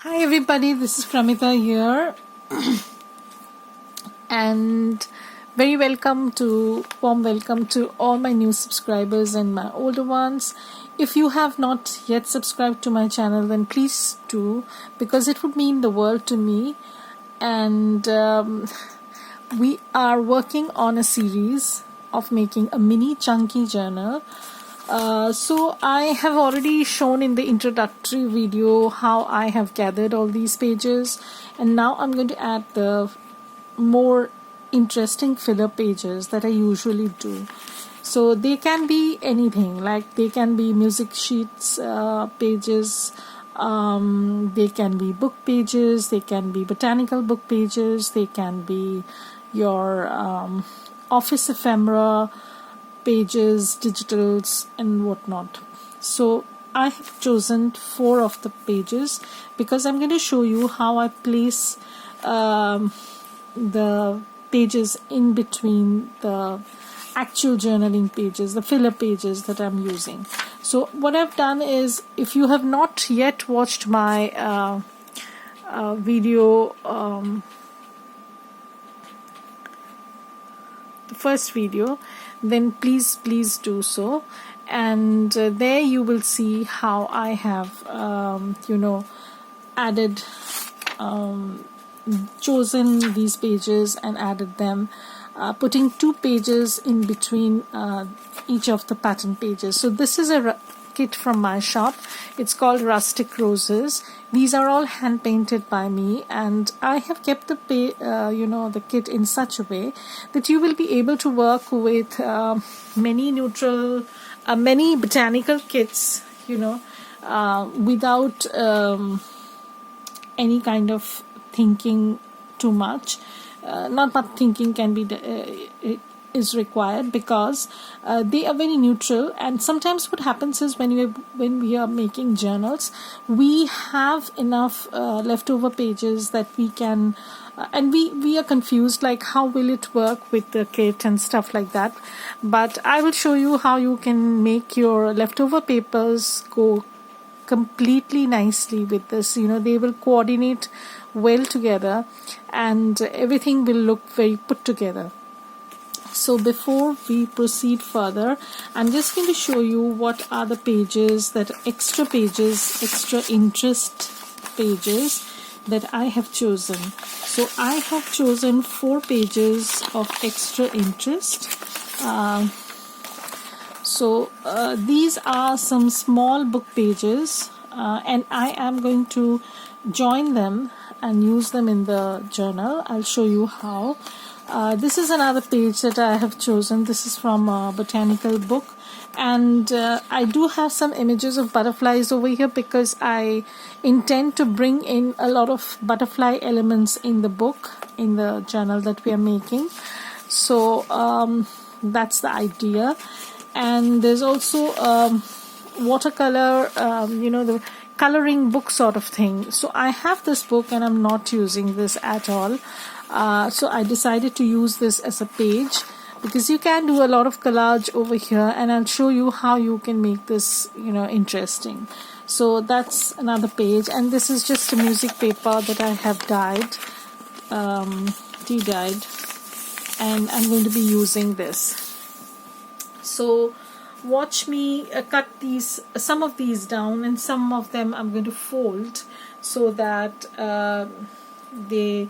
Hi everybody, this is Pramita here and warm welcome to all my new subscribers and my older ones. If you have not yet subscribed to my channel, then please do, because it would mean the world to me. And we are working on a series of making a mini chunky journal. So I have already shown in the introductory video how I have gathered all these pages, and now I'm going to add the more interesting filler pages that I usually do. So they can be anything, like they can be music sheets pages, they can be book pages, they can be botanical book pages, they can be your office ephemera pages, digitals and whatnot. So I have chosen 4 of the pages because I'm going to show you how I place the pages in between the actual journaling pages, the filler pages that I'm using. So what I've done is, if you have not yet watched my video, the first video, then please do so, and there you will see how I have added chosen these pages and added them, putting 2 pages in between each of the pattern pages. So this is a kit from my shop. It's called Rustic Roses. These are all hand painted by me, and I have kept the the kit in such a way that you will be able to work with many botanical kits, without any kind of thinking too much. Not much thinking can be is required, because they are very neutral. And sometimes what happens is, when we are making journals, we have enough leftover pages that we can and we are confused, like how will it work with the kit and stuff like that. But I will show you how you can make your leftover papers go completely nicely with this. They will coordinate well together and everything will look very put together. So before we proceed further, I'm just going to show you what are the pages, that extra interest pages that I have chosen. So I have chosen 4 pages of extra interest. These are some small book pages, and I am going to join them and use them in the journal. I'll show you how. This is another page that I have chosen. This is from a botanical book, and I do have some images of butterflies over here because I intend to bring in a lot of butterfly elements in the book, in the journal that we are making. So that's the idea. And there's also watercolor, the coloring book sort of thing. So I have this book and I'm not using this at all. So I decided to use this as a page, because you can do a lot of collage over here, and I'll show you how you can make this interesting. So that's another page, and this is just a music paper that I have dyed, tea-dyed, and I'm going to be using this. So watch me cut some of these down, and some of them I'm going to fold so that they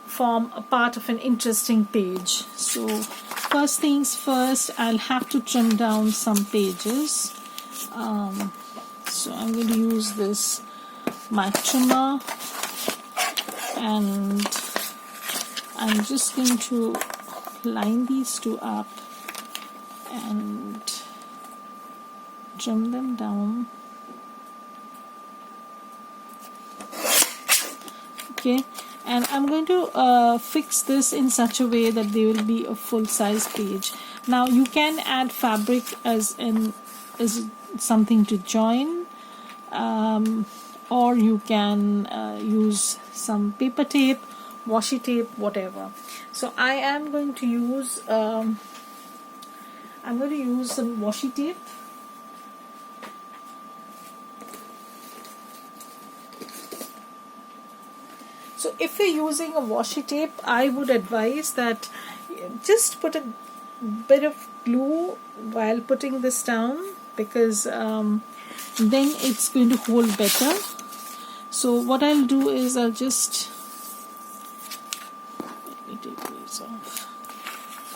form a part of an interesting page. So first things first, I'll have to trim down some pages. So I'm going to use my trimmer, and I'm just going to line these 2 up and trim them down. Okay, and I'm going to fix this in such a way that they will be a full-size page. Now you can add fabric as something to join, or you can use some paper tape, washi tape, whatever. So I am going to use some washi tape. So if you're using a washi tape, I would advise that just put a bit of glue while putting this down, because then it's going to hold better. So what I'll do is I'll just, let me take these off.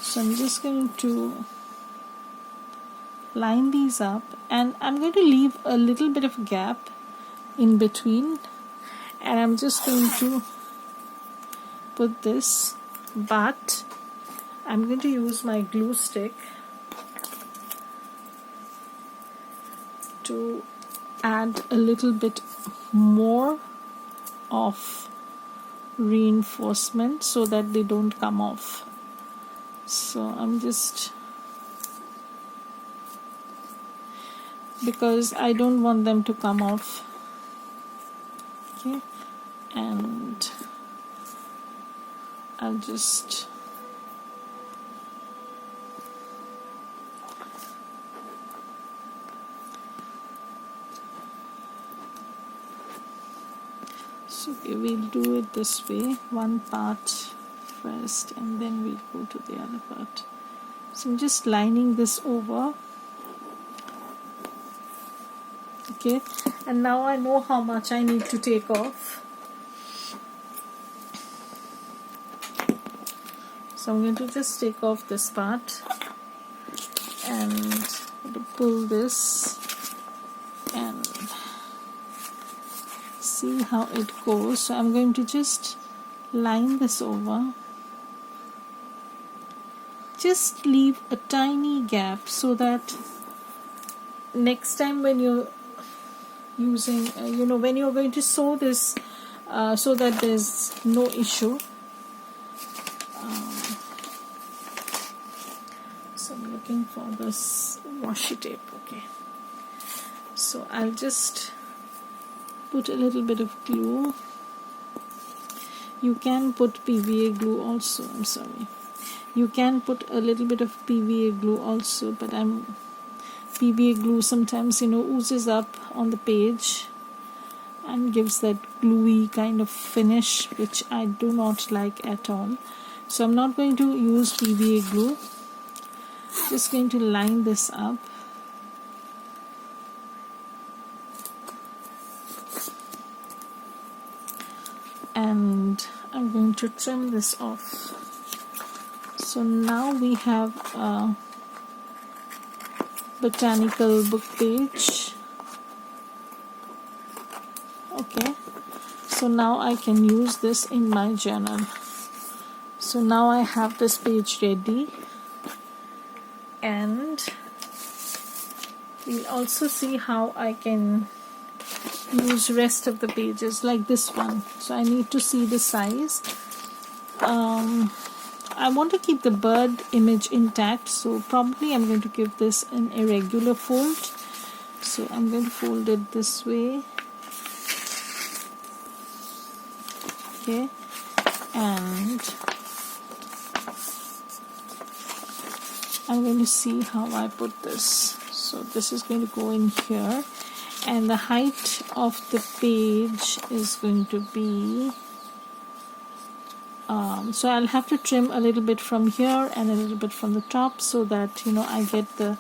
So I'm just going to line these up, and I'm going to leave a little bit of a gap in between, and I'm just going to put this, but I'm going to use my glue stick to add a little bit more of reinforcement so that they don't come off. So I'm just, because I don't want them to come off. Okay, and I'll just okay, we'll do it this way, one part first and then we'll go to the other part. So I'm just lining this over. Okay, and now I know how much I need to take off. So I'm going to just take off this part and pull this and see how it goes. So I'm going to just line this over, just leave a tiny gap so that next time when you're using when you're going to sew this, so that there's no issue. So I'm looking for this washi tape. Okay, so I'll just put a little bit of glue. You can put PVA glue also. I'm sorry, you can put a little bit of PVA glue also, but PVA glue sometimes oozes up on the page and gives that gluey kind of finish, which I do not like at all. So I'm not going to use PVA glue. Just going to line this up. And I'm going to trim this off. So now we have a botanical book page. Okay, so now I can use this in my journal. So now I have this page ready, and we'll also see how I can use rest of the pages like this one. So I need to see the size. I want to keep the bird image intact, so probably I'm going to give this an irregular fold. So I'm going to fold it this way. Okay, and I'm going to see how I put this. So this is going to go in here, and the height of the page is going to be so I'll have to trim a little bit from here and a little bit from the top, so that I get the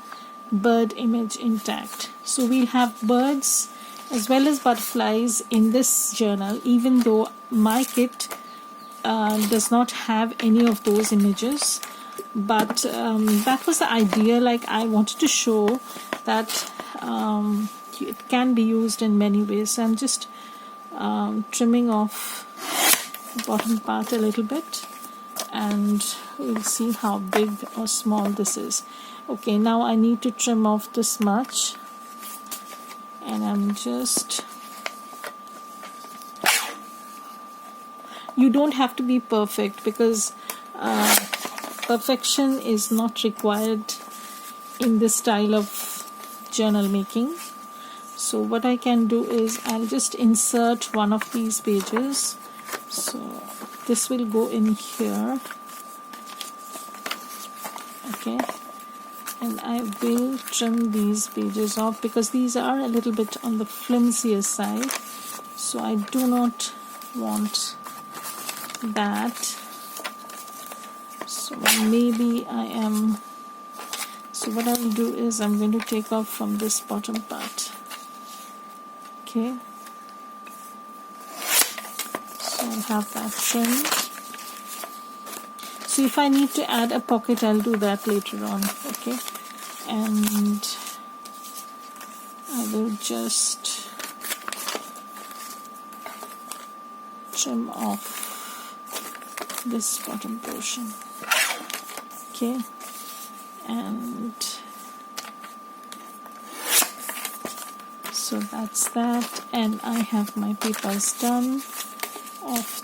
bird image intact. So we'll have birds as well as butterflies in this journal, even though my kit does not have any of those images. But that was the idea. Like, I wanted to show that it can be used in many ways. So I'm just trimming off the bottom part a little bit, and we'll see how big or small this is. Okay, now I need to trim off this much, and I'm just, you don't have to be perfect, because perfection is not required in this style of journal making. So what I can do is I'll just insert one of these pages. So this will go in here. Okay, and I will trim these pages off because these are a little bit on the flimsier side, so I do not want that. So maybe so what I will do is I'm going to take off from this bottom part. Okay, so I'll have that trimmed. So if I need to add a pocket, I'll do that later on. Okay, and I will just trim off this bottom portion. Okay, and so that's that, and I have my papers done of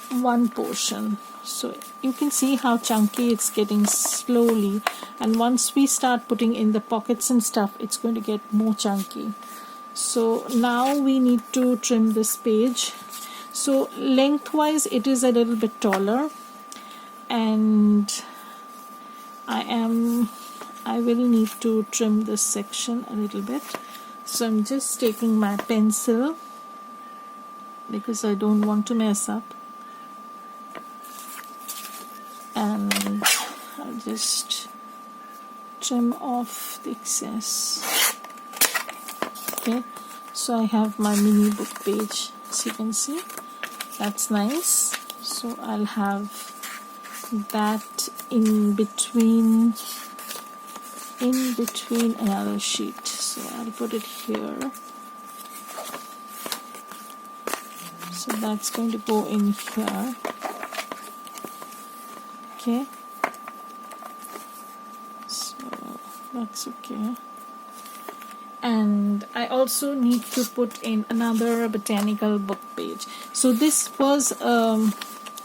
one portion. So you can see how chunky it's getting slowly, and once we start putting in the pockets and stuff, it's going to get more chunky. So now we need to trim this page. So lengthwise it is a little bit taller, and I will need to trim this section a little bit. So I'm just taking my pencil because I don't want to mess up, and I'll just trim off the excess. Okay, so I have my mini book page, as you can see. That's nice. So I'll have that in between another sheet. So I'll put it here. So that's going to go in here. Okay, so that's okay. And I also need to put in another botanical book page. So this was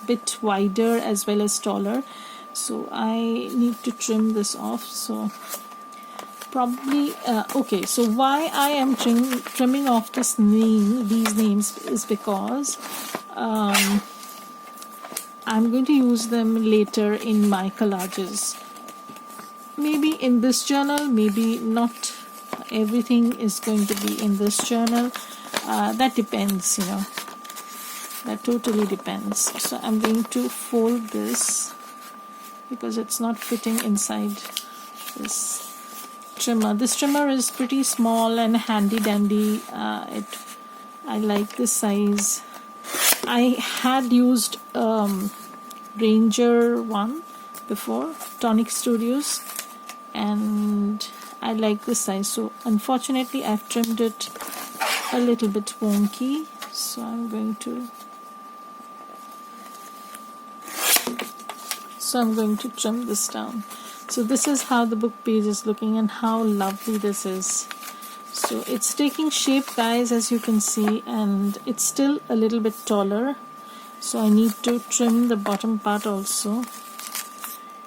bit wider as well as taller, so I need to trim this off. So probably okay, so why I am trimming off these names is because I'm going to use them later in my collages. Maybe in this journal, maybe not everything is going to be in this journal. That depends, that totally depends. So I'm going to fold this because it's not fitting inside this trimmer. This trimmer is pretty small and handy dandy. I like this size. I had used Ranger one before, Tonic Studios, and I like this size. So unfortunately I've trimmed it a little bit wonky, so I'm going to trim this down. So this is how the book page is looking, and how lovely this is. So it's taking shape, guys, as you can see, and it's still a little bit taller, so I need to trim the bottom part also,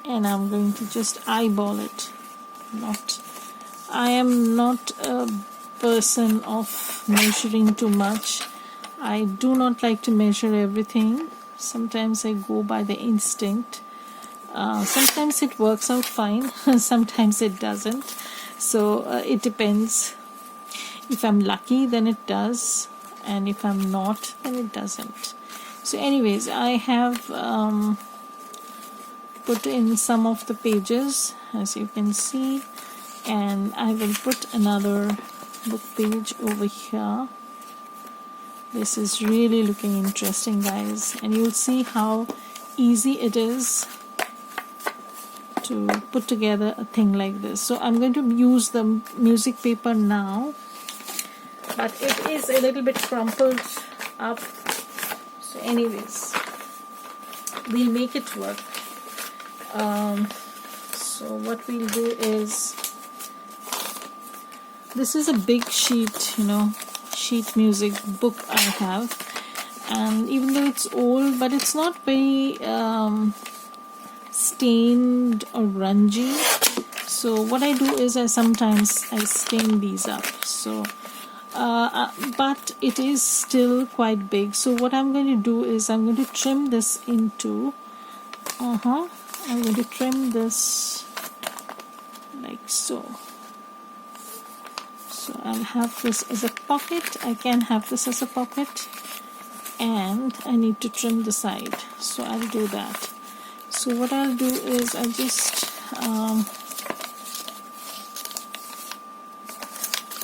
and I'm going to just eyeball it. I am not a person of measuring too much. I do not like to measure everything. Sometimes I go by the instinct. Sometimes it works out fine, sometimes it doesn't. So it depends. If I'm lucky, then it does, and if I'm not, then it doesn't. So anyways, I have put in some of the pages, as you can see, and I will put another book page over here. This is really looking interesting, guys, and you'll see how easy it is to put together a thing like this. So I'm going to use the music paper now, but it is a little bit crumpled up. So anyways, we'll make it work. So what we'll do is, this is a big sheet, sheet music book I have, and even though it's old, but it's not very stained or grungy. So what I do is I sometimes stain these up. So but it is still quite big. So what I'm going to do is I'm going to trim this into I'm going to trim this like so. So I'll have this as a pocket. I can have this as a pocket, and I need to trim the side, so I'll do that. So what I'll do is I'll just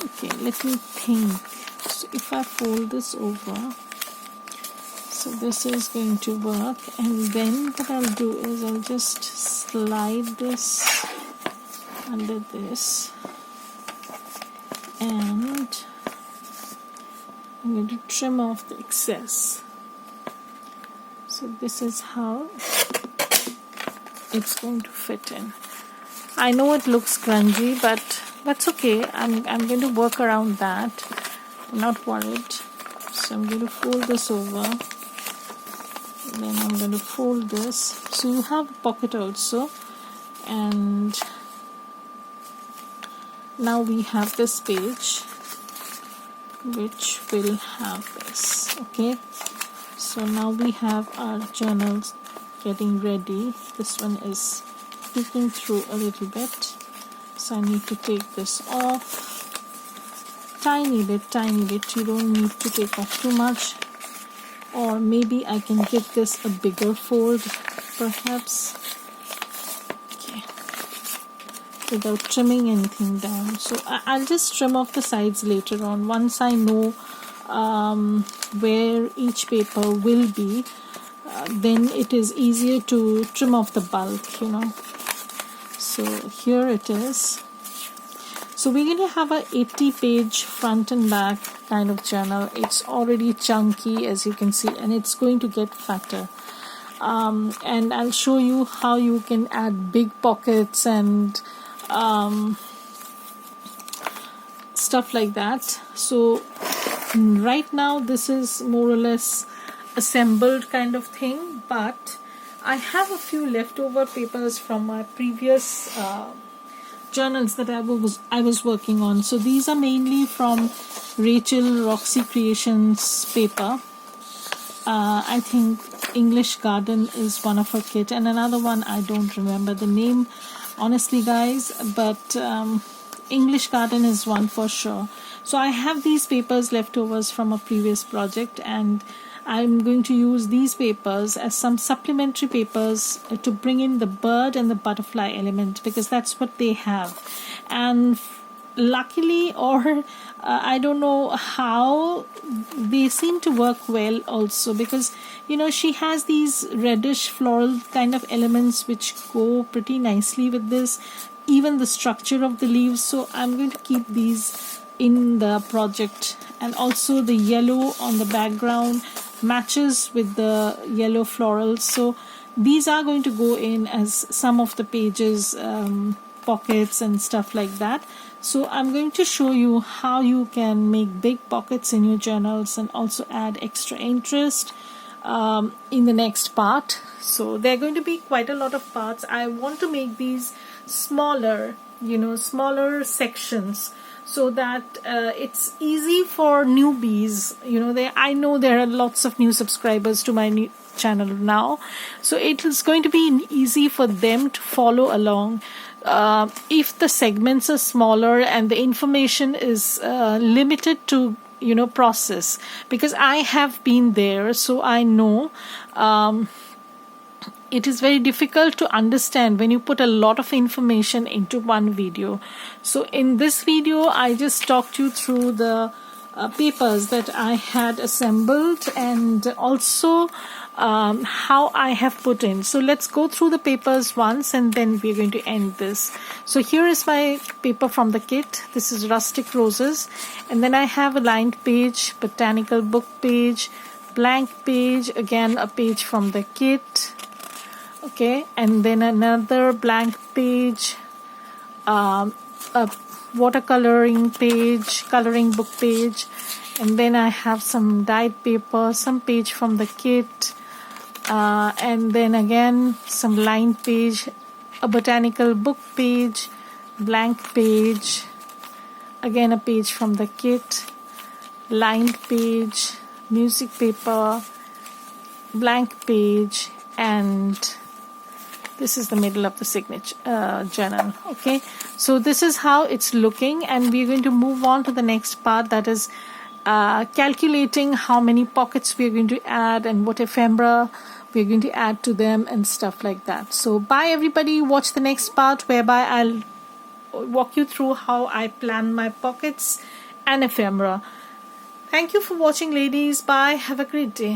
okay, let me think. So if I fold this over, so this is going to work, and then what I'll do is I'll just slide this under this, and I'm going to trim off the excess. So this is how it's going to fit in. I know it looks grungy, but that's okay. I'm going to work around that. I'm not worried. So I'm going to fold this over. Then I'm going to fold this. So you have a pocket also. And now we have this page, which will have this. Okay. So now we have our journals getting ready. This one is peeking through a little bit, so I need to take this off. Tiny bit. You don't need to take off too much, or maybe I can give this a bigger fold perhaps, okay, without trimming anything down. So I'll just trim off the sides later on once I know where each paper will be. Then it is easier to trim off the bulk, you know. So here it is. So we're going to have a 80-page front and back kind of journal. It's already chunky, as you can see, and it's going to get fatter. And I'll show you how you can add big pockets and stuff like that. So right now this is more or less assembled kind of thing, but I have a few leftover papers from my previous journals that I was working on. So these are mainly from Rachel Roxy Creations paper. I think English Garden is one of her kit, and another one I don't remember the name honestly, guys, but English Garden is one for sure. So I have these papers leftovers from a previous project, and I'm going to use these papers as some supplementary papers to bring in the bird and the butterfly element, because that's what they have. And luckily, or I don't know how, they seem to work well also, because you know she has these reddish floral kind of elements which go pretty nicely with this, even the structure of the leaves. So I'm going to keep these in the project, and also the yellow on the background matches with the yellow florals, so these are going to go in as some of the pages, pockets and stuff like that. So I'm going to show you how you can make big pockets in your journals and also add extra interest in the next part. So there are going to be quite a lot of parts. I want to make these smaller, you know, smaller sections, so that it's easy for newbies. You know, I know there are lots of new subscribers to my new channel now, so it is going to be easy for them to follow along. If the segments are smaller and the information is limited to, you know, process, because I have been there, so I know it is very difficult to understand when you put a lot of information into one video. So in this video I just talked you through the papers that I had assembled, and also how I have put in. So let's go through the papers once, and then we're going to end this. So here is my paper from the kit. This is Rustic Roses, and then I have a lined page, botanical book page, blank page, again a page from the kit, okay, and then another blank page, a watercoloring page, coloring book page, and then I have some dyed paper, some page from the kit, and then again some lined page, a botanical book page, blank page, again a page from the kit, lined page, music paper, blank page, and this is the middle of the signature journal. Okay, so this is how it's looking, and we're going to move on to the next part, that is calculating how many pockets we're going to add and what ephemera we're going to add to them and stuff like that. So bye everybody, watch the next part whereby I'll walk you through how I plan my pockets and ephemera. Thank you for watching ladies. Bye, have a great day.